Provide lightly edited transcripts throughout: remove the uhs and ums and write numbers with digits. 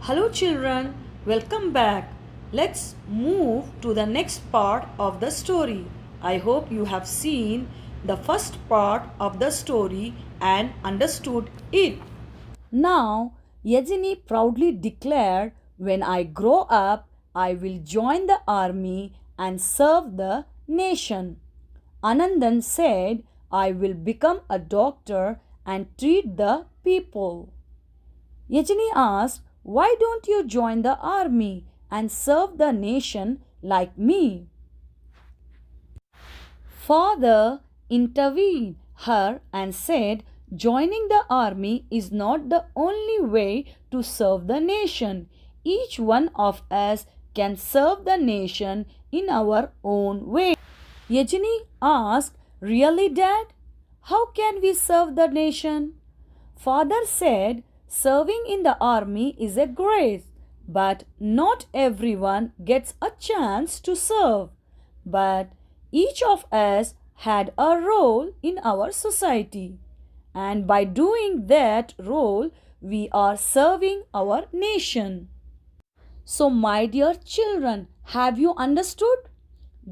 Hello children, welcome back. Let's move to the next part of the story. I hope you have seen the first part of the story and understood it. Now, Yajini proudly declared, "When I grow up, I will join the army and serve the nation." Anandan said, "I will become a doctor and treat the people." Yajini asked, "Why don't you join the army and serve the nation like me?" Father intervened her and said, "Joining the army is not the only way to serve the nation. Each one of us can serve the nation in our own way." Yajini asked, "Really, Dad? How can we serve the nation?" Father said, "Serving in the army is a grace, but not everyone gets a chance to serve. But each of us had a role in our society, and by doing that role, we are serving our nation." So, my dear children, have you understood?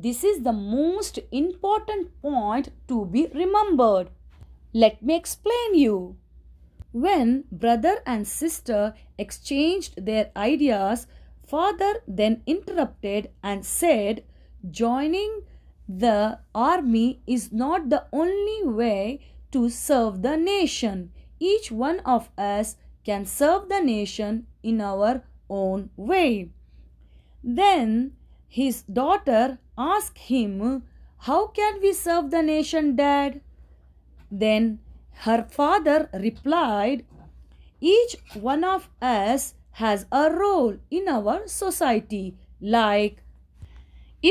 This is the most important point to be remembered. Let me explain you. When brother and sister exchanged their ideas, father then interrupted and said, "Joining the army is not the only way to serve the nation. Each one of us can serve the nation in our own way." Then his daughter asked him, "How can we serve the nation, Dad?" Then her father replied, "Each one of us has a role in our society. Like,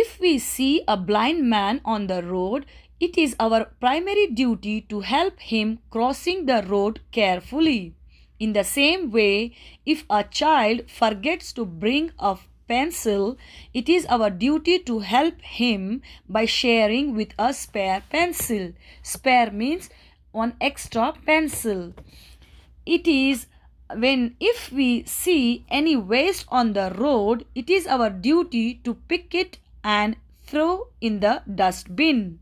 if we see a blind man on the road, it is our primary duty to help him crossing the road carefully. In the same way, if a child forgets to bring a pencil, it is our duty to help him by sharing with a spare pencil." Spare means one extra pencil. It is when if we see any waste on the road, it is our duty to pick it and throw in the dustbin.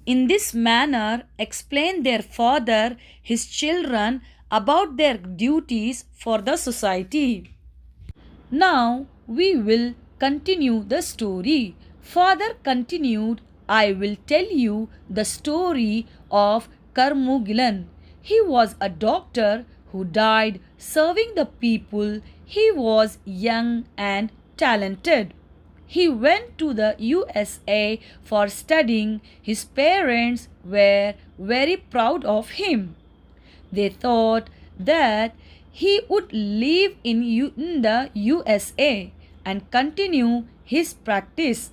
In this manner, explain their father his children about their duties for the society. Now we will continue the story. Father continued, "I will tell you the story of Karmugilan. He was a doctor who died serving the people. He was young and talented. He went to the USA for studying. His parents were very proud of him. They thought that he would live in the USA and continue his practice.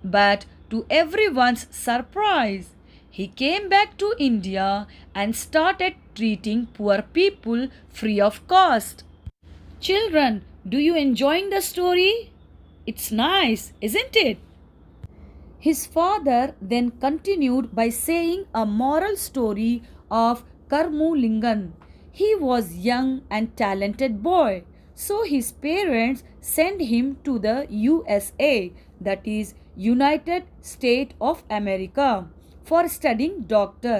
But to everyone's surprise, he came back to India and started treating poor people free of cost." Children, do you enjoying the story? It's nice, isn't it? His father then continued by saying a moral story of Karmulingan. He was young and talented boy, so his parents sent him to the USA, that is United States of America, for studying doctor.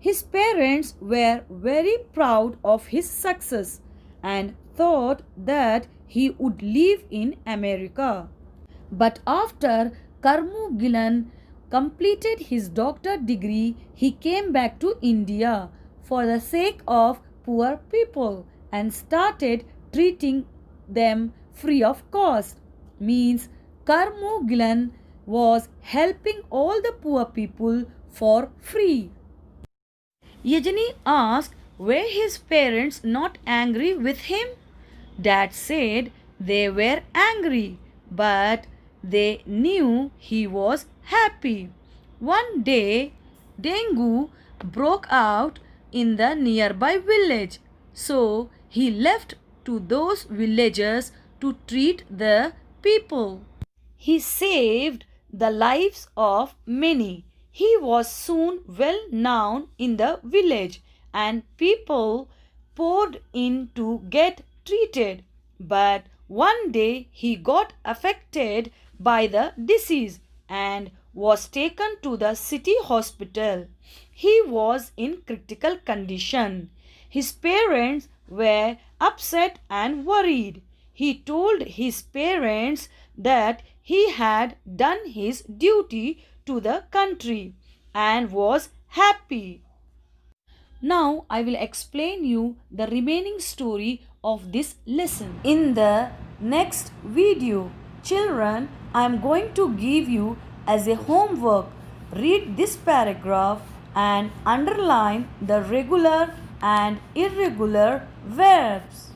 His parents were very proud of his success and thought that he would live in America. But after Karmugilan completed his doctor degree, he came back to India for the sake of poor people and started treating them free of cost. Means Karmugilan was helping all the poor people for free. Yajini asked, "Were his parents not angry with him?" Dad said they were angry, but they knew he was happy. One day, dengue broke out in the nearby village, so he left to those villagers to treat the people. He saved the lives of many. He was soon well known in the village, and people poured in to get treated. But one day he got affected by the disease and was taken to the city hospital. He was in critical condition. His parents were upset and worried. He told his parents that he had done his duty to the country and was happy. Now I will explain you the remaining story of this lesson. In the next video, children, I am going to give you as a homework. Read this paragraph and underline the regular and irregular verbs.